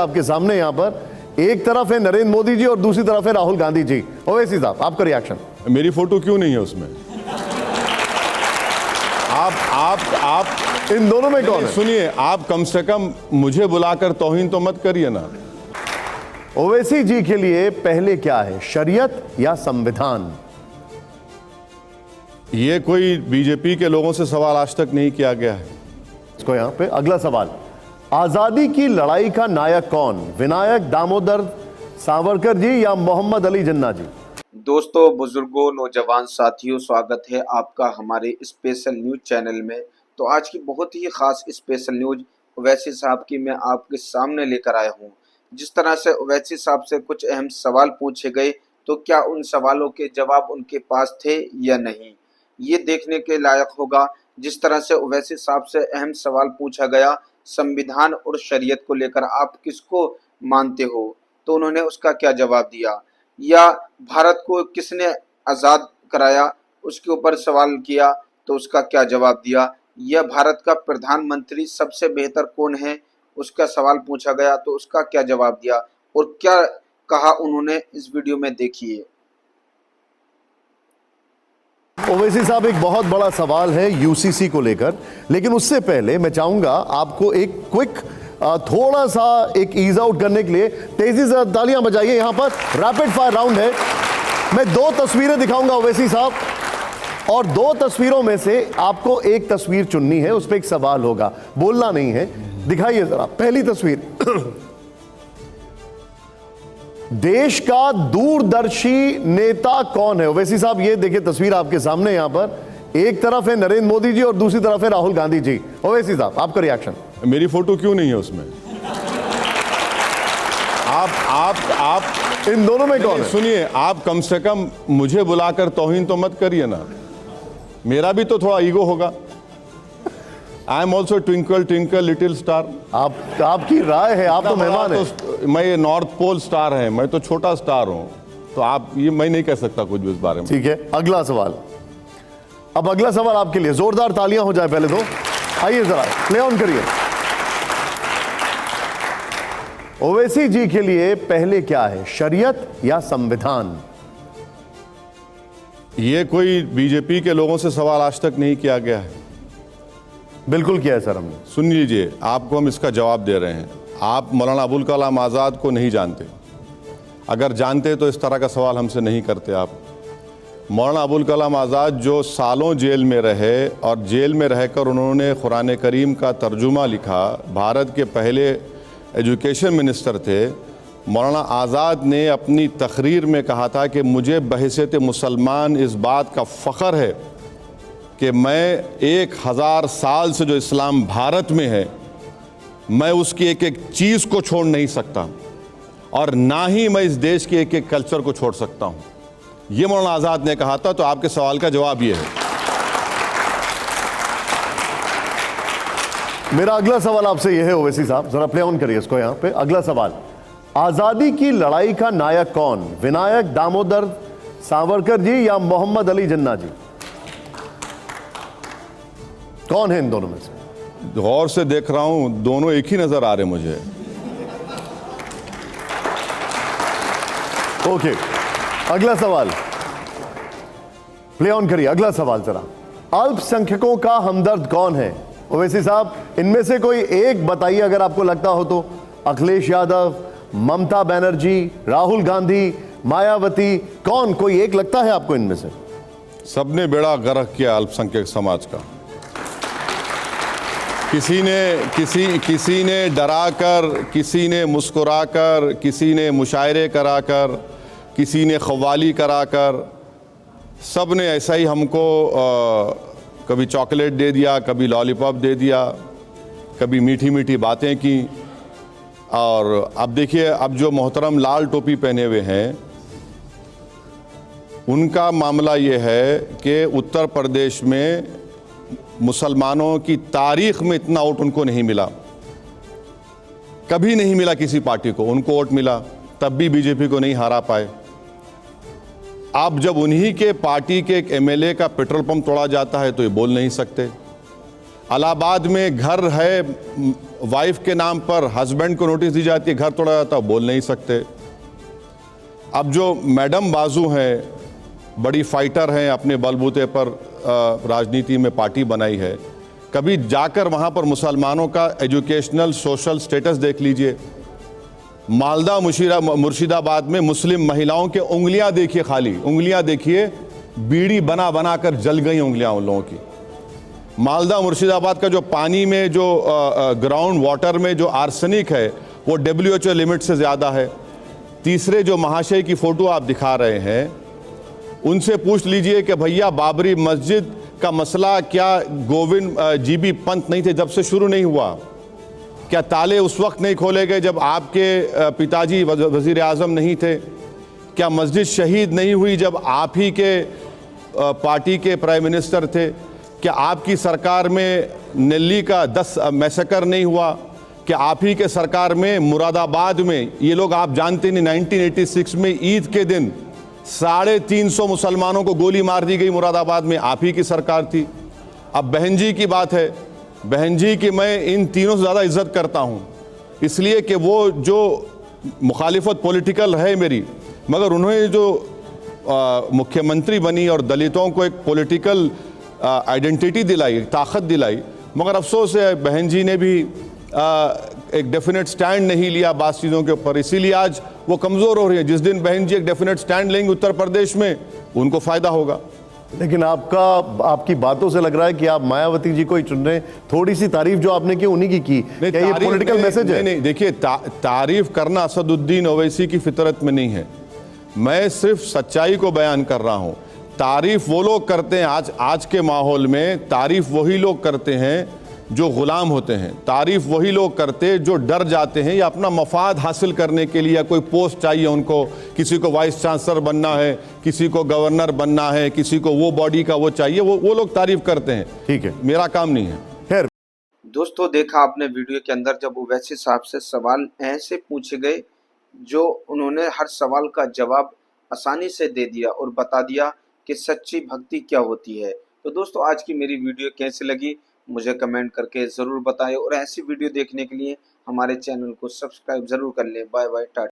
आपके सामने यहाँ पर एक तरफ है नरेंद्र मोदी जी और दूसरी तरफ है राहुल गांधी जी। ओवैसी साहब, आपका रिएक्शन। मेरी फोटो क्यों नहीं है उसमें? आप इन दोनों में कौन है? सुनिए, आप कम से कम मुझे बुलाकर तौहीन तो मत करिए ना। ओवैसी जी के लिए पहले क्या है, शरीयत या संविधान? ये कोई बीजेपी के लोगों से सवाल आज तक नहीं किया गया है। इसको यहां पे अगला सवाल, आजादी की लड़ाई का नायक कौन, विनायक दामोदर सावरकर जी या मोहम्मद अली जिन्ना जी? दोस्तों, बुजुर्गों, नौजवान साथियों, स्वागत है आपका हमारे स्पेशल न्यूज चैनल में। तो आज की बहुत ही खास स्पेशल न्यूज ओवैसी साहब की मैं आपके सामने लेकर आया हूं। जिस तरह से ओवैसी साहब से कुछ अहम सवाल पूछे गए, तो क्या उन सवालों के जवाब उनके पास थे या नहीं, ये देखने के लायक होगा। जिस तरह से ओवैसी साहब से अहम सवाल पूछा गया संविधान और शरीयत को लेकर, आप किसको मानते हो, तो उन्होंने उसका क्या जवाब दिया, या भारत को किसने आज़ाद कराया उसके ऊपर सवाल किया तो उसका क्या जवाब दिया, या भारत का प्रधानमंत्री सबसे बेहतर कौन है उसका सवाल पूछा गया तो उसका क्या जवाब दिया, और क्या कहा उन्होंने, इस वीडियो में देखिए। ओवैसी साहब, एक बहुत बड़ा सवाल है यूसीसी को लेकर, लेकिन उससे पहले मैं चाहूंगा आपको एक क्विक थोड़ा सा एक ईज आउट करने के लिए तेजी से तालियां बजाइए। यहां पर रैपिड फायर राउंड है। मैं दो तस्वीरें दिखाऊंगा ओवैसी साहब, और दो तस्वीरों में से आपको एक तस्वीर चुननी है, उस पर एक सवाल होगा, बोलना नहीं है। दिखाइए जरा पहली तस्वीर। देश का दूरदर्शी नेता कौन है? ओवैसी साहब, ये देखिए तस्वीर आपके सामने, यहां पर एक तरफ है नरेंद्र मोदी जी और दूसरी तरफ है राहुल गांधी जी। ओवैसी साहब, आपका रिएक्शन। मेरी फोटो क्यों नहीं है उसमें? आप इन दोनों में कौन है? सुनिए, आप कम से कम मुझे बुलाकर तौहीन तो मत करिए ना। मेरा भी तो थोड़ा ईगो होगा। I am also twinkle twinkle little star. आपकी राय है, आप तो मेहमान हैं। तो मैं नॉर्थ पोल स्टार है, मैं तो छोटा स्टार हूं, तो आप ये मैं नहीं कह सकता कुछ भी इस बारे में। ठीक है, अगला सवाल। अब अगला सवाल आपके लिए, जोरदार तालियां हो जाए पहले तो। आइए जरा प्ले ऑन करिए। ओवैसी जी के लिए पहले क्या है, शरीयत या संविधान? ये कोई बीजेपी के लोगों से सवाल आज तक नहीं किया गया है। बिल्कुल किया है सर हमने। सुन लीजिए, आपको हम इसका जवाब दे रहे हैं। आप मौलाना अबुल कलाम आज़ाद को नहीं जानते। अगर जानते तो इस तरह का सवाल हमसे नहीं करते आप। मौलाना अबुल कलाम आज़ाद जो सालों जेल में रहे और जेल में रहकर उन्होंने कुरान करीम का तर्जुमा लिखा, भारत के पहले एजुकेशन मिनिस्टर थे। मौलाना आज़ाद ने अपनी तकरीर में कहा था कि मुझे बहैसियत मुसलमान इस बात का फ़ख्र है कि मैं 1000 साल से जो इस्लाम भारत में है, मैं उसकी एक एक चीज़ को छोड़ नहीं सकता, और ना ही मैं इस देश के एक एक कल्चर को छोड़ सकता हूँ। ये मौलाना आज़ाद ने कहा था। तो आपके सवाल का जवाब ये है। मेरा अगला सवाल आपसे यह है ओवैसी साहब, जरा प्ले ऑन करिए इसको यहां पे। अगला सवाल, आजादी की लड़ाई का नायक कौन, विनायक दामोदर सावरकर जी या मोहम्मद अली जिन्ना जी? कौन है इन दोनों में से? गौर से देख रहा हूं, दोनों एक ही नजर आ रहे मुझे। ओके, अगला सवाल प्ले ऑन करिए। अगला सवाल जरा, अल्पसंख्यकों का हमदर्द कौन है? ओवैसी साहब, इनमें से कोई एक बताइए अगर आपको लगता हो तो। अखिलेश यादव, ममता बनर्जी, राहुल गांधी, मायावती, कौन कोई एक लगता है आपको इनमें से? सबने बेड़ा गर्क किया अल्पसंख्यक समाज का। किसी ने डराकर, किसी ने मुस्कुराकर, किसी ने मुशायरे कराकर, किसी ने खवाली कराकर, सब ने ऐसा ही हमको कभी चॉकलेट दे दिया, कभी लॉलीपॉप दे दिया, कभी मीठी मीठी बातें की। और अब देखिए, अब जो मोहतरम लाल टोपी पहने हुए हैं, उनका मामला ये है कि उत्तर प्रदेश में मुसलमानों की तारीख में इतना वोट उनको नहीं मिला, कभी नहीं मिला किसी पार्टी को। उनको वोट मिला, तब भी बीजेपी को नहीं हरा पाए। अब जब उन्हीं के पार्टी के एक एमएलए का पेट्रोल पंप तोड़ा जाता है तो ये बोल नहीं सकते। इलाहाबाद में घर है वाइफ के नाम पर हस्बैंड को नोटिस दी जाती है, घर तोड़ा जाता है, बोल नहीं सकते। अब जो मैडम बाजू हैं, बड़ी फाइटर हैं, अपने बलबूते पर राजनीति में पार्टी बनाई है, कभी जाकर वहाँ पर मुसलमानों का एजुकेशनल सोशल स्टेटस देख लीजिए। मालदा मुर्शिदाबाद में मुस्लिम महिलाओं के उंगलियां देखिए, खाली उंगलियां देखिए, बीड़ी बना बना कर जल गई उंगलियां उन लोगों की। मालदा मुर्शिदाबाद का जो पानी में जो ग्राउंड वाटर में जो आर्सेनिक है वो WHO लिमिट से ज़्यादा है। तीसरे जो महाशय की फ़ोटो आप दिखा रहे हैं, उनसे पूछ लीजिए कि भैया बाबरी मस्जिद का मसला क्या गोविंद GB पंत नहीं थे जब से शुरू नहीं हुआ? क्या ताले उस वक्त नहीं खोले गए जब आपके पिताजी वज़ीर आज़म नहीं थे? क्या मस्जिद शहीद नहीं हुई जब आप ही के पार्टी के प्राइम मिनिस्टर थे? क्या आपकी सरकार में नेल्ली का 10 मैसेकर नहीं हुआ? क्या आप ही के सरकार में मुरादाबाद में, ये लोग आप जानते नहीं, 1986 में ईद के दिन 350 मुसलमानों को गोली मार दी गई मुरादाबाद में, आप ही की सरकार थी। अब बहन जी की बात है, बहन जी की मैं इन तीनों से ज़्यादा इज्जत करता हूँ, इसलिए कि वो जो मुखालिफत पॉलिटिकल है मेरी, मगर उन्होंने जो मुख्यमंत्री बनी और दलितों को एक पॉलिटिकल आइडेंटिटी दिलाई, ताकत दिलाई, मगर अफसोस है बहन जी ने भी एक डेफिनेट स्टैंड नहीं लिया बात चीज़ों के ऊपर, इसीलिए आज वो कमज़ोर हो रही है। जिस दिन बहन जी एक डेफिनेट स्टैंड लेंगे उत्तर प्रदेश में, उनको फ़ायदा होगा। लेकिन आपकी बातों से लग रहा है कि आप मायावती जी को ही चुन रहे हैं। थोड़ी सी तारीफ जो आपने की उन्हीं की क्या ये पॉलिटिकल मैसेज है? नहीं, देखिए, तारीफ करना असदुद्दीन ओवैसी की फितरत में नहीं है। मैं सिर्फ सच्चाई को बयान कर रहा हूँ। तारीफ वो लोग करते हैं, आज के माहौल में तारीफ वही लोग करते हैं जो गुलाम होते हैं। तारीफ वही लोग करते जो डर जाते हैं या अपना मफाद हासिल करने के लिए, या कोई पोस्ट चाहिए उनको, किसी को वाइस चांसलर बनना है, किसी को गवर्नर बनना है, किसी को वो बॉडी का वो चाहिए, वो लोग तारीफ करते हैं। ठीक है, मेरा काम नहीं है। खैर दोस्तों, देखा आपने वीडियो के अंदर जब ओवैसी साहब से सवाल ऐसे पूछे गए जो उन्होंने हर सवाल का जवाब आसानी से दे दिया और बता दिया कि सच्ची भक्ति क्या होती है। तो दोस्तों, आज की मेरी वीडियो कैसी लगी मुझे कमेंट करके ज़रूर बताएं और ऐसी वीडियो देखने के लिए हमारे चैनल को सब्सक्राइब ज़रूर कर लें। Bye bye, Tata.